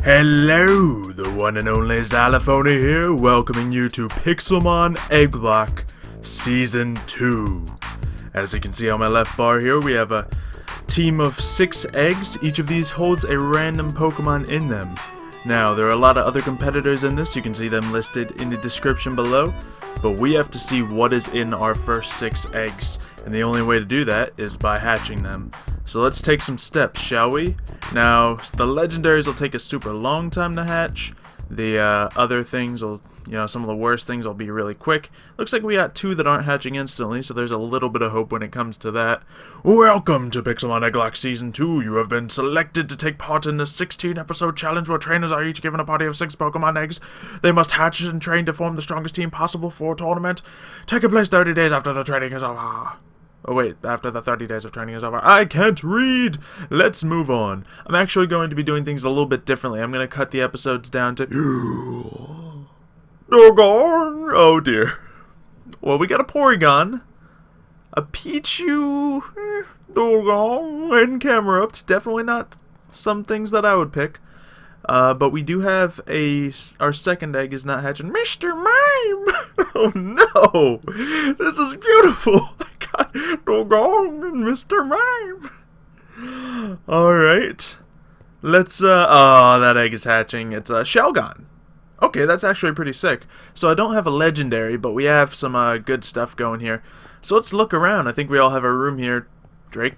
Hello, the one and only Xylophoney here, welcoming you to Pixelmon Egglocke Season 2. As you can see on my left bar here, we have a team of 6 eggs. Each of these holds a random Pokemon in them. Now, there are a lot of other competitors in this, you can see them listed in the description below, but we have to see what is in our first 6 eggs, and the only way to do that is by hatching them. So let's take some steps, shall we? Now, the legendaries will take a super long time to hatch. The other things will, some of the worst things will be really quick. Looks like we got 2 that aren't hatching instantly, so there's a little bit of hope when it comes to that. Welcome to Pixelmon Egglocke Season 2. You have been selected to take part in the 16-episode challenge where trainers are each given a party of 6 Pokemon eggs. They must hatch and train to form the strongest team possible for a tournament. Taking place 30 days after the training is over. Oh wait, after the 30 days of training is over. I can't read! Let's move on. I'm actually going to be doing things a little bit differently. I'm going to cut the episodes down to... Doggone! Oh dear. Well, we got a Porygon, a Pichu, Doggone, and Camerupt. Definitely not some things that I would pick. But we do have our second egg is not hatching. Mr. Mime! Oh no! This is beautiful! I got Doggone and Mr. Mime! Alright. Let's, oh, that egg is hatching. It's a Shelgon. Okay, that's actually pretty sick. So I don't have a legendary, but we have some good stuff going here. So let's look around. I think we all have a room here. Drake?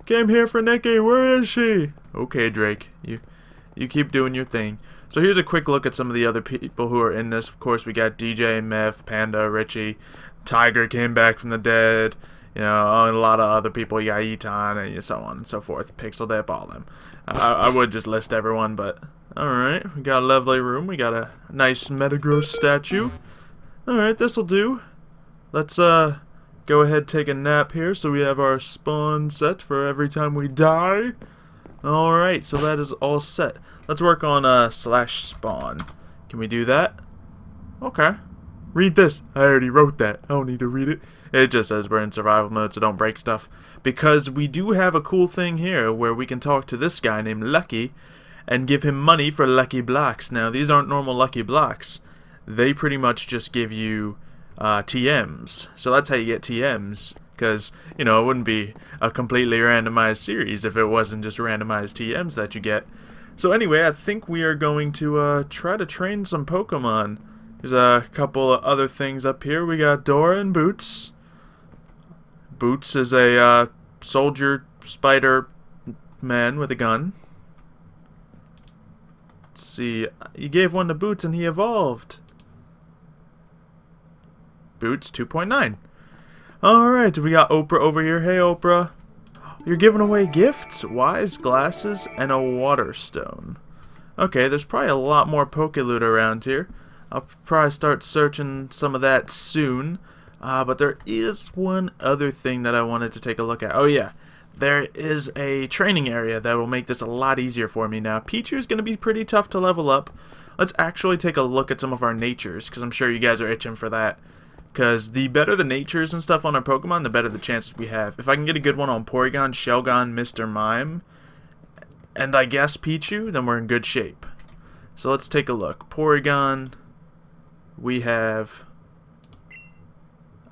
Came here for Nikki. Where is she? Okay, Drake. You keep doing your thing. So here's a quick look at some of the other people who are in this. Of course, we got DJ, Meth, Panda, Richie. Tiger came back from the dead. And a lot of other people. You got Eton and so on and so forth. Pixel Dip, all them. I would just list everyone, but... Alright, we got a lovely room. We got a nice Metagross statue. Alright, this'll do. Let's, go ahead and take a nap here so we have our spawn set for every time we die. Alright, so that is all set. Let's work on, /spawn. Can we do that? Okay. Read this. I already wrote that. I don't need to read it. It just says we're in survival mode, so don't break stuff. Because we do have a cool thing here where we can talk to this guy named Lucky and give him money for lucky blocks. Now, these aren't normal lucky blocks. They pretty much just give you TMs. So that's how you get TMs. Because, it wouldn't be a completely randomized series if it wasn't just randomized TMs that you get. So anyway, I think we are going to try to train some Pokemon. There's a couple of other things up here. We got Dora and Boots. Boots is a soldier spider man with a gun. Let's see. You gave one to Boots and he evolved. Boots 2.9. Alright, we got Oprah over here. Hey, Oprah. You're giving away gifts? Wise glasses and a water stone. Okay, there's probably a lot more Pokeloot around here. I'll probably start searching some of that soon. But there is one other thing that I wanted to take a look at. Oh, yeah. There is a training area that will make this a lot easier for me now. Pichu's going to be pretty tough to level up. Let's actually take a look at some of our natures, because I'm sure you guys are itching for that. Because the better the natures and stuff on our Pokemon, the better the chances we have. If I can get a good one on Porygon, Shelgon, Mr. Mime, and I guess Pichu, then we're in good shape. So let's take a look. Porygon, we have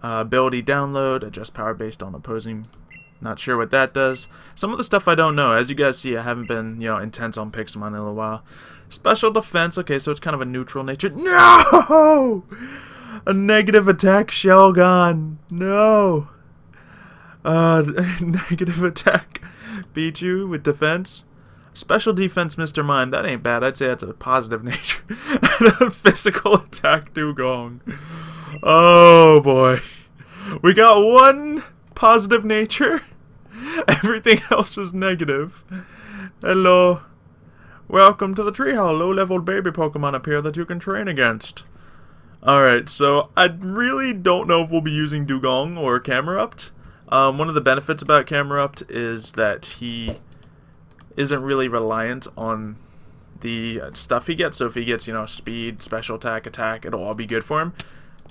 ability download, adjust power based on opposing. Not sure what that does. Some of the stuff I don't know. As you guys see, I haven't been, intense on Pixelmon in a little while. Special defense, okay, so it's kind of a neutral nature. No! A negative attack Shelgon. No. Negative attack Pichu with defense. Special defense Mr. Mime. That ain't bad. I'd say that's a positive nature. And a physical attack Dugong. Oh boy. We got one positive nature. Everything else is negative. Hello. Welcome to the treehouse. Low-level baby Pokemon up here that you can train against. Alright, so I really don't know if we'll be using Dugong or Camerupt. One of the benefits about Camerupt is that he isn't really reliant on the stuff he gets. So if he gets, speed, special attack, it'll all be good for him.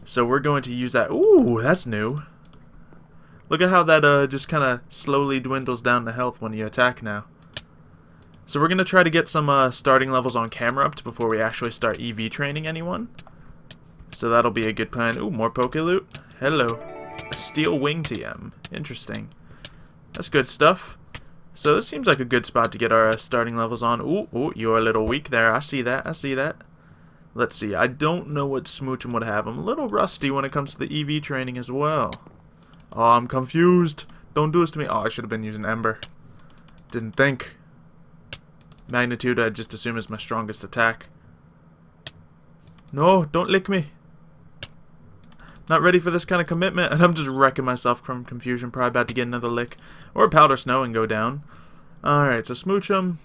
So we're going to use that. Ooh, that's new. Look at how that just kind of slowly dwindles down to health when you attack now. So we're going to try to get some starting levels on camera up before we actually start EV training anyone. So that'll be a good plan. Ooh, more Poke Loot. Hello. A Steel Wing TM. Interesting. That's good stuff. So this seems like a good spot to get our starting levels on. Ooh, you're a little weak there. I see that. I see that. Let's see. I don't know what Smoochum would have. I'm a little rusty when it comes to the EV training as well. Oh, I'm confused. Don't do this to me. Oh, I should have been using Ember. Didn't think. Magnitude, I just assume, is my strongest attack. No, don't lick me. Not ready for this kind of commitment, and I'm just wrecking myself from confusion. Probably about to get another lick. Or Powder Snow and go down. Alright, so Smoochum.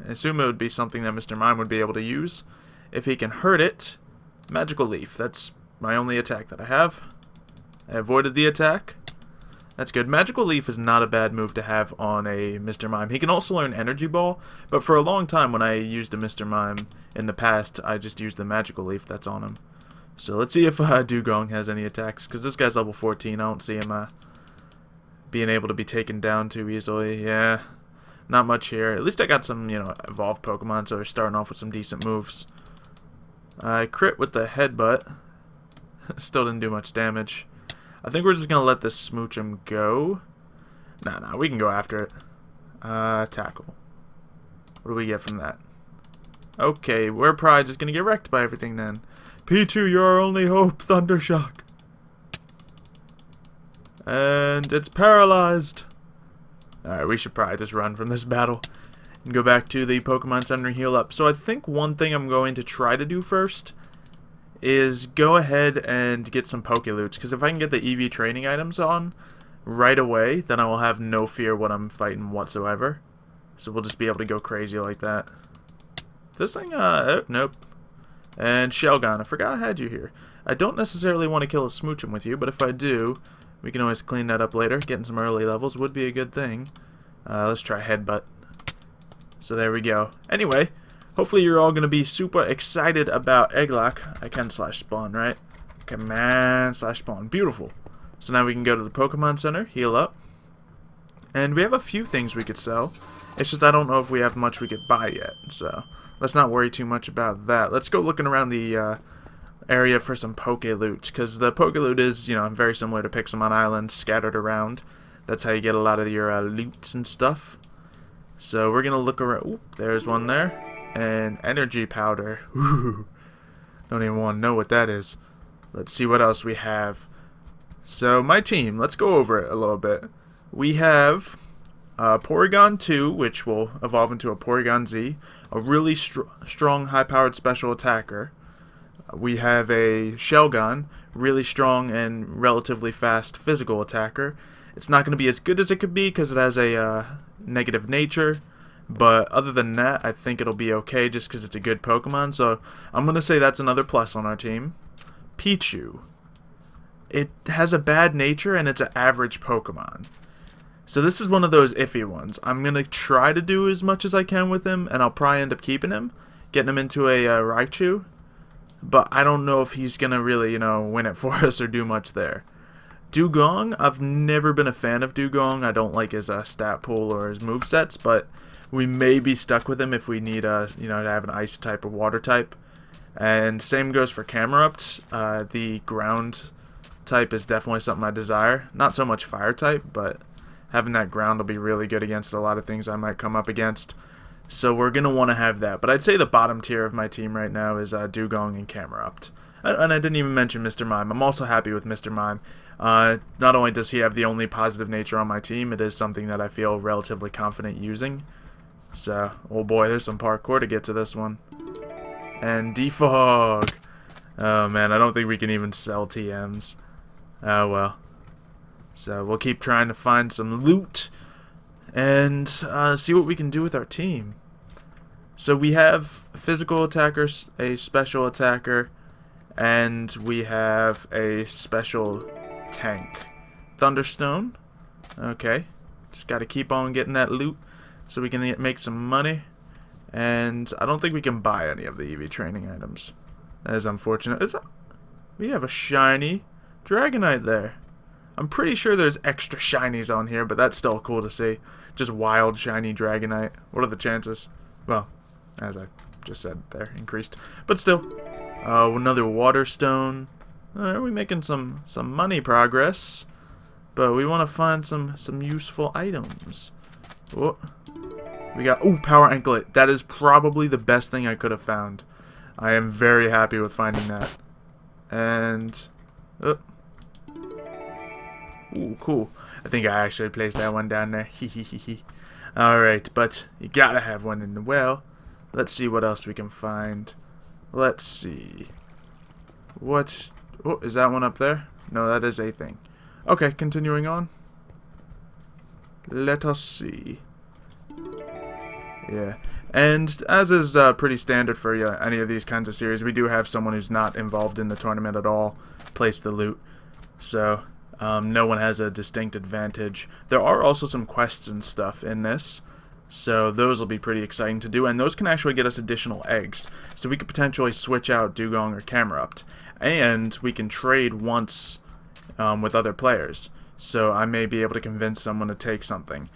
I assume it would be something that Mr. Mime would be able to use. If he can hurt it, Magical Leaf. That's my only attack that I have. I avoided the attack. That's good. Magical Leaf is not a bad move to have on a Mr. Mime. He can also learn Energy Ball, but for a long time when I used a Mr. Mime in the past, I just used the Magical Leaf that's on him. So let's see if Dugong has any attacks, because this guy's level 14. I don't see him being able to be taken down too easily. Yeah, not much here. At least I got some, evolved Pokemon, so we're starting off with some decent moves. I crit with the Headbutt. Still didn't do much damage. I think we're just going to let this Smoochum go. Nah, we can go after it. Tackle. What do we get from that? Okay, we're probably just going to get wrecked by everything then. P2, you're our only hope, Thundershock. And it's paralyzed. Alright, we should probably just run from this battle and go back to the Pokemon Center and heal up. So I think one thing I'm going to try to do first is go ahead and get some Pokeloots, because if I can get the EV training items on right away, then I will have no fear what I'm fighting whatsoever. So we'll just be able to go crazy like that. This thing, nope. And Shelgon, I forgot I had you here. I don't necessarily want to kill a Smoochum with you, but if I do, we can always clean that up later. Getting some early levels would be a good thing. Let's try Headbutt. So there we go. Anyway, hopefully you're all going to be super excited about Egglocke. I can /spawn, right? Come on, /spawn. Beautiful. So now we can go to the Pokemon Center, heal up. And we have a few things we could sell. It's just I don't know if we have much we could buy yet. So let's not worry too much about that. Let's go looking around the area for some Pokeloot, because the Pokeloot is, very similar to Pixelmon Island, scattered around. That's how you get a lot of your loots and stuff. So we're going to look around. Oop, there's one there. And energy powder. Ooh, don't even want to know what that is. Let's see what else we have. So my team, let's go over it a little bit. We have Porygon 2, which will evolve into a Porygon Z, a really strong high-powered special attacker. We have a Shelgon, really strong and relatively fast physical attacker. It's not going to be as good as it could be because it has a negative nature. But other than that, I think it'll be okay just because it's a good Pokemon. So I'm going to say that's another plus on our team. Pichu. It has a bad nature and it's an average Pokemon. So this is one of those iffy ones. I'm going to try to do as much as I can with him, and I'll probably end up keeping him. Getting him into a Raichu. But I don't know if he's going to really, win it for us or do much there. Dugong, I've never been a fan of Dugong. I don't like his stat pool or his movesets, but we may be stuck with him if we need to have an ice type or water type. And same goes for Camerupts. The ground type is definitely something I desire. Not so much fire type, but having that ground will be really good against a lot of things I might come up against. So we're going to want to have that. But I'd say the bottom tier of my team right now is Dugong and Camerupt. And I didn't even mention Mr. Mime. I'm also happy with Mr. Mime. Not only does he have the only positive nature on my team, it is something that I feel relatively confident using. So, oh boy, there's some parkour to get to this one. And Defog. Oh man, I don't think we can even sell TMs. Oh well. So we'll keep trying to find some loot and see what we can do with our team. So we have a physical attacker, a special attacker, and we have a special tank. Thunderstone. Okay. Just got to keep on getting that loot so we can make some money. And I don't think we can buy any of the EV training items. That is unfortunate. We have a shiny Dragonite there. I'm pretty sure there's extra shinies on here, but that's still cool to see. Just wild shiny Dragonite. What are the chances? Well, as I just said there, increased. But still. Another water stone. We're making some money progress. But we want to find some useful items. Oh, we got power anklet. That is probably the best thing I could have found. I am very happy with finding that. And cool. I think I actually placed that one down there. Hehehehe. All right, but you gotta have one in the well. Let's see what else we can find. Let's see. What? Oh, is that one up there? No, that is a thing. Okay, continuing on. Let us see. Yeah, and as is pretty standard for any of these kinds of series, we do have someone who's not involved in the tournament at all place the loot. So, no one has a distinct advantage. There are also some quests and stuff in this. So those will be pretty exciting to do, and those can actually get us additional eggs. So we could potentially switch out Dugong or Camerupt, and we can trade once with other players. So I may be able to convince someone to take something.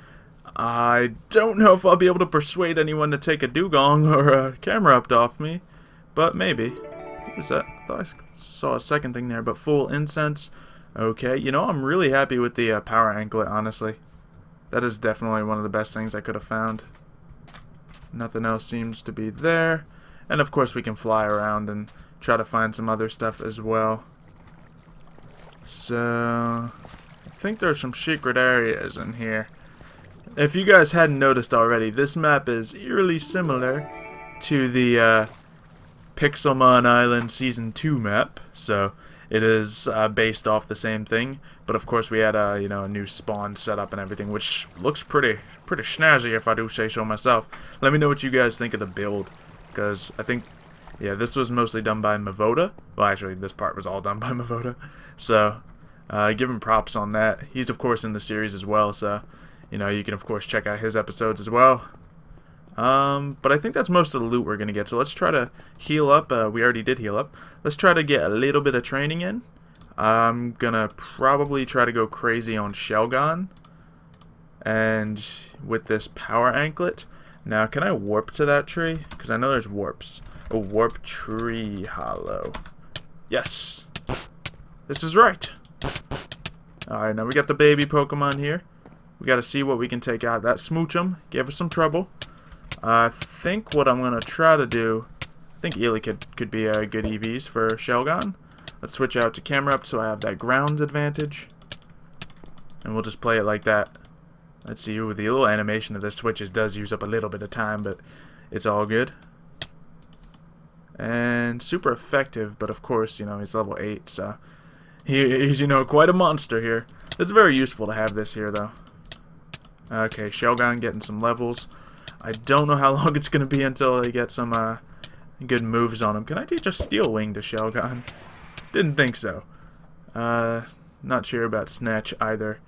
I don't know if I'll be able to persuade anyone to take a Dugong or a Camerupt off me, but maybe. What was that? I thought I saw a second thing there, but full incense. Okay, you know, I'm really happy with the power anklet, honestly. That is definitely one of the best things I could have found. Nothing else seems to be there. And of course we can fly around and try to find some other stuff as well. So, I think there's some secret areas in here. If you guys hadn't noticed already, this map is eerily similar to the Pixelmon Island Season 2 map. So, it is based off the same thing. But of course we had a new spawn setup and everything, which looks pretty snazzy if I do say so myself. Let me know what you guys think of the build, because I think, yeah, this was mostly done by Mavoda. Well, actually, this part was all done by Mavoda. So, give him props on that. He's of course in the series as well, so you can of course check out his episodes as well. But I think that's most of the loot we're gonna get. So let's try to heal up. We already did heal up. Let's try to get a little bit of training in. I'm gonna probably try to go crazy on Shelgon. And with this power anklet. Now, can I warp to that tree? Because I know there's warps. A warp tree hollow. Yes. This is right. Alright, now we got the baby Pokemon here. We gotta see what we can take out. That Smoochum gave us some trouble. I think what I'm gonna try to do, I think Ely could be a good EVs for Shelgon. Let's switch out to Camerupt so I have that ground advantage. And we'll just play it like that. Let's see, the little animation of the switches does use up a little bit of time, but it's all good. And super effective, but of course, he's level 8, so he's, quite a monster here. It's very useful to have this here, though. Okay, Shelgon getting some levels. I don't know how long it's going to be until they get some good moves on him. Can I teach a Steel Wing to Shelgon? Didn't think so. Not sure about Snatch either.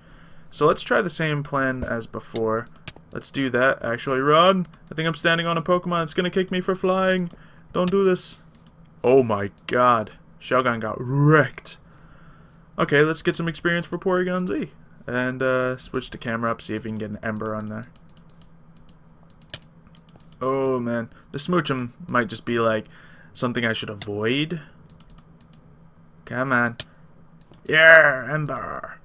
So let's try the same plan as before. Let's do that. Actually, run! I think I'm standing on a Pokemon. It's going to kick me for flying. Don't do this. Oh my god. Shelgon got wrecked. Okay, let's get some experience for Porygon Z. And switch to Camerupt, see if we can get an Ember on there. Oh man. The Smoochum might just be like something I should avoid. Come on. Yeah, Ember.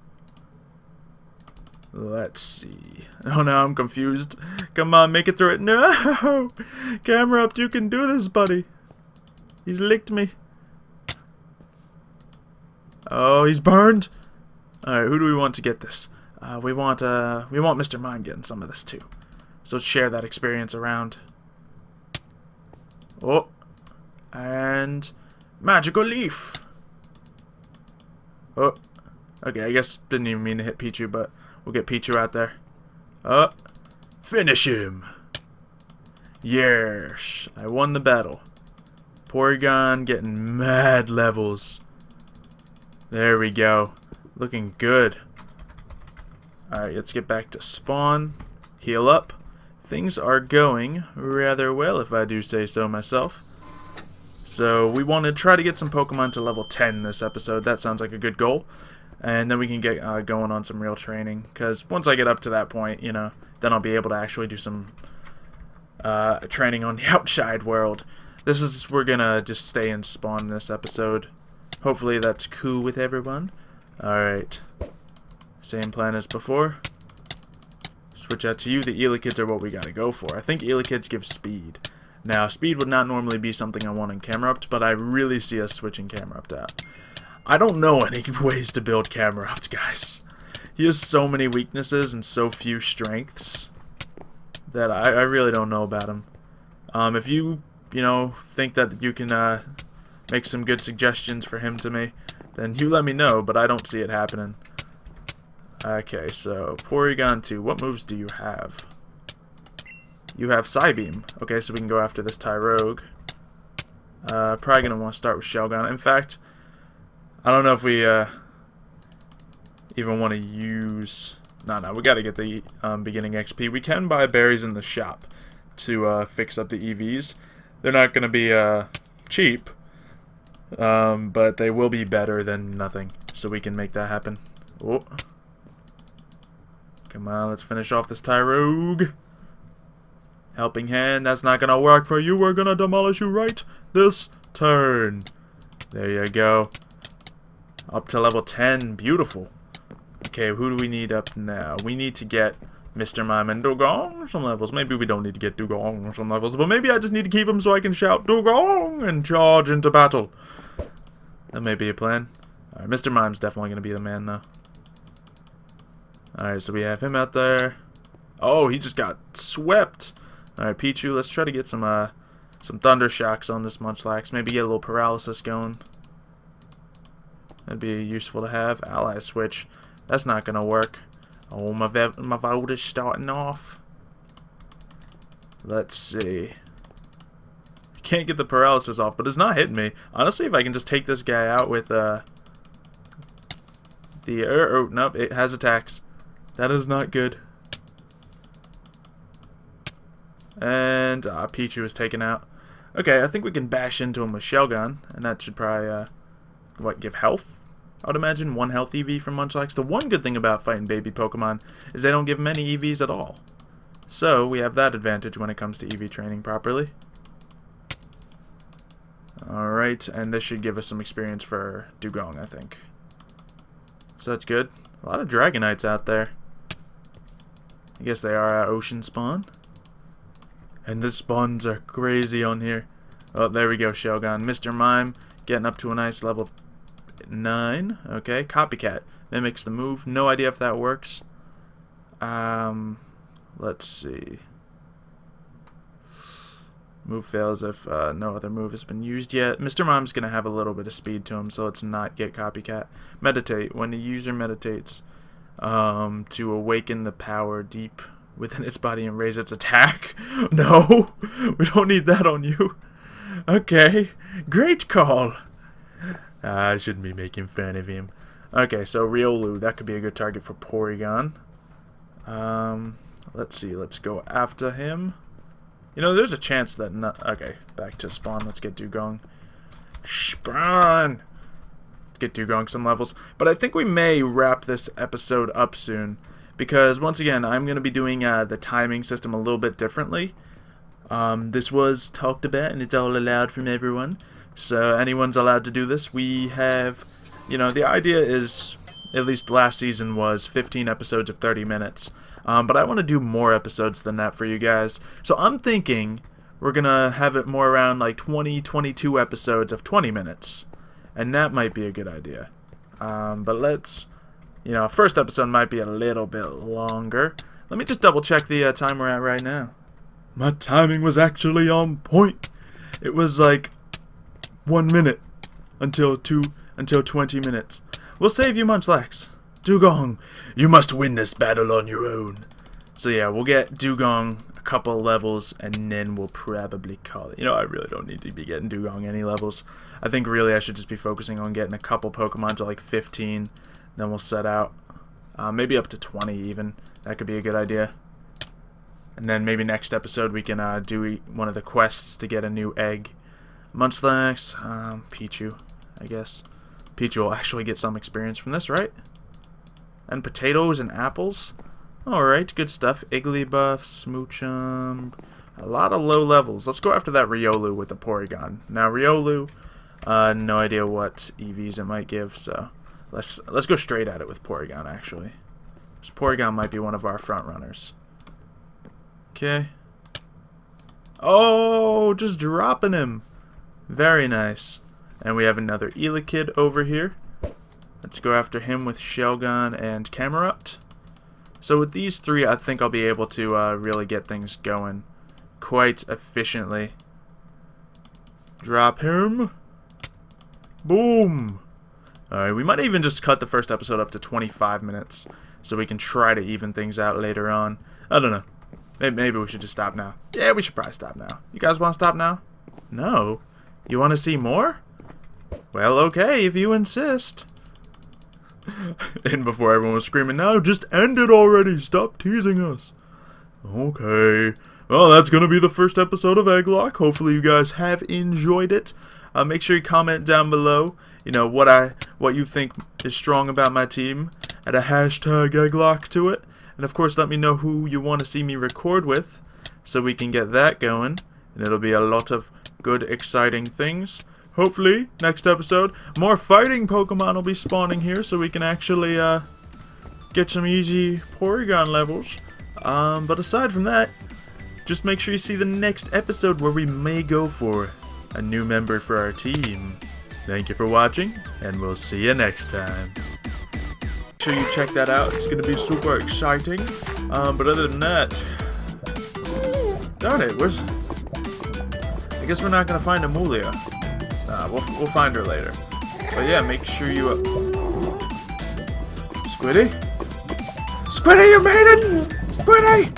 Let's see. Oh no, I'm confused. Come on, make it through it. No! Camerupt, you can do this, buddy. He's licked me. Oh, he's burned. Alright, who do we want to get this? We want Mr. Mime getting some of this too. So let's share that experience around. Oh. And Magical Leaf. Oh. Okay, I guess didn't even mean to hit Pichu, but we'll get Pichu out there. Oh. Finish him. Yes. I won the battle. Porygon getting mad levels. There we go. Looking good. Alright, let's get back to spawn. Heal up. Things are going rather well, if I do say so myself. So we want to try to get some Pokemon to level 10 this episode. That sounds like a good goal. And then we can get going on some real training. Because once I get up to that point, then I'll be able to actually do some training on the outside world. We're gonna just stay in spawn in this episode. Hopefully that's cool with everyone. Alright. Same plan as before. Switch out to you. The Elakids are what we gotta go for. I think Elakids give speed. Now, speed would not normally be something I want in camera up, but I really see us switching camera up out. I don't know any ways to build camera up, guys. He has so many weaknesses and so few strengths that I really don't know about him. If you think that you can make some good suggestions for him to me, then you let me know, but I don't see it happening. Okay, so Porygon 2, what moves do you have? You have Psybeam. Okay, so we can go after this Tyrogue. Probably gonna want to start with Shelgon. In fact, I don't know if we even want to use... No, we gotta get the beginning XP. We can buy berries in the shop to fix up the EVs. They're not gonna be cheap, but they will be better than nothing, so we can make that happen. Oh. Come on, let's finish off this Tyrogue. Helping hand, that's not gonna work for you. We're gonna demolish you right this turn. There you go. Up to level 10. Beautiful. Okay, who do we need up now? We need to get Mr. Mime and Dugong on some levels. Maybe we don't need to get Dugong on some levels, but maybe I just need to keep him so I can shout Dugong and charge into battle. That may be a plan. Alright, Mr. Mime's definitely gonna be the man, though. Alright, so we have him out there. Oh, he just got swept. Alright, Pichu, let's try to get some Thunder Shocks on this Munchlax. Maybe get a little paralysis going. That'd be useful to have. Ally Switch. That's not gonna work. Oh, my vote is starting off. Let's see. Can't get the paralysis off, but it's not hitting me. Honestly, if I can just take this guy out with oh, nope, it has attacks. That is not good. And Pichu is taken out. Okay, I think we can bash into him with Shelgon, and that should probably give health? I would imagine 1 health EV from Munchlax. The one good thing about fighting baby Pokemon is they don't give many EVs at all. So we have that advantage when it comes to EV training properly. Alright, and this should give us some experience for Dugong, I think. So that's good. A lot of Dragonites out there. I guess they are ocean spawn. And the spawns are crazy on here. Oh, there we go, Shelgon. Mr. Mime getting up to a nice level 9. Okay, Copycat. Mimics the move. No idea if that works. Let's see. Move fails if no other move has been used yet. Mr. Mime's going to have a little bit of speed to him, so let's not get Copycat. Meditate. When the user meditates, to awaken the power deep within its body and raise its attack. No, we don't need that on you. Okay, great call. I shouldn't be making fun of him. Okay, so Riolu, that could be a good target for Porygon. Let's see, let's go after him. You know, there's a chance that okay, back to spawn. Let's get Dugong. Spawn! Get Dugong some levels. But I think we may wrap this episode up soon, because once again, I'm going to be doing the timing system a little bit differently. This was talked about, and it's all allowed from everyone. So anyone's allowed to do this. We have, the idea is, at least last season was 15 episodes of 30 minutes. But I want to do more episodes than that for you guys. So I'm thinking we're going to have it more around like 22 episodes of 20 minutes. And that might be a good idea. But let's, first episode might be a little bit longer. Let me just double check the time we're at right now. My timing was actually on point. It was like 1 minute until 20 minutes. We'll save you, Munchlax. Dugong, you must win this battle on your own. So yeah, we'll get Dugong a couple levels, and then we'll probably call it. I really don't need to be getting Dugong any levels. I think really I should just be focusing on getting a couple Pokemon to like 15. Then we'll set out. Maybe up to 20 even. That could be a good idea. And then maybe next episode we can do one of the quests to get a new egg. Munchlax, Pichu, I guess. Pichu will actually get some experience from this, right? And potatoes and apples. Alright, good stuff. Igglybuff, Smoochum, A lot of low levels. Let's go after that Riolu with the Porygon. Now Riolu, no idea what EVs it might give, so let's go straight at it with Porygon actually. This Porygon might be one of our front runners. Okay. Oh, just dropping him. Very nice. And we have another Elekid over here. Let's go after him with Shelgon and Camerupt. So with these three, I think I'll be able to really get things going quite efficiently. Drop him. Boom. Alright, we might even just cut the first episode up to 25 minutes so we can try to even things out later on. I don't know. Maybe we should just stop now. Yeah, we should probably stop now. You guys want to stop now? No? You want to see more? Well, okay, if you insist. And before everyone was screaming, no, just end it already. Stop teasing us. Okay. Well, that's going to be the first episode of Egglocke. Hopefully you guys have enjoyed it. Make sure you comment down below, you know, what you think is strong about my team. Add a hashtag Egglocke to it. And of course, let me know who you want to see me record with so we can get that going. And it'll be a lot of good, exciting things. Hopefully, next episode, more fighting Pokemon will be spawning here so we can actually get some easy Porygon levels. But aside from that, just make sure you see the next episode where we may go for a new member for our team. Thank you for watching, and we'll see you next time. Make sure you check that out. It's going to be super exciting. But other than that, darn it, I guess we're not going to find Amulia. We'll find her later. But yeah, make sure you... Squiddy? Squiddy, you made it! Squiddy!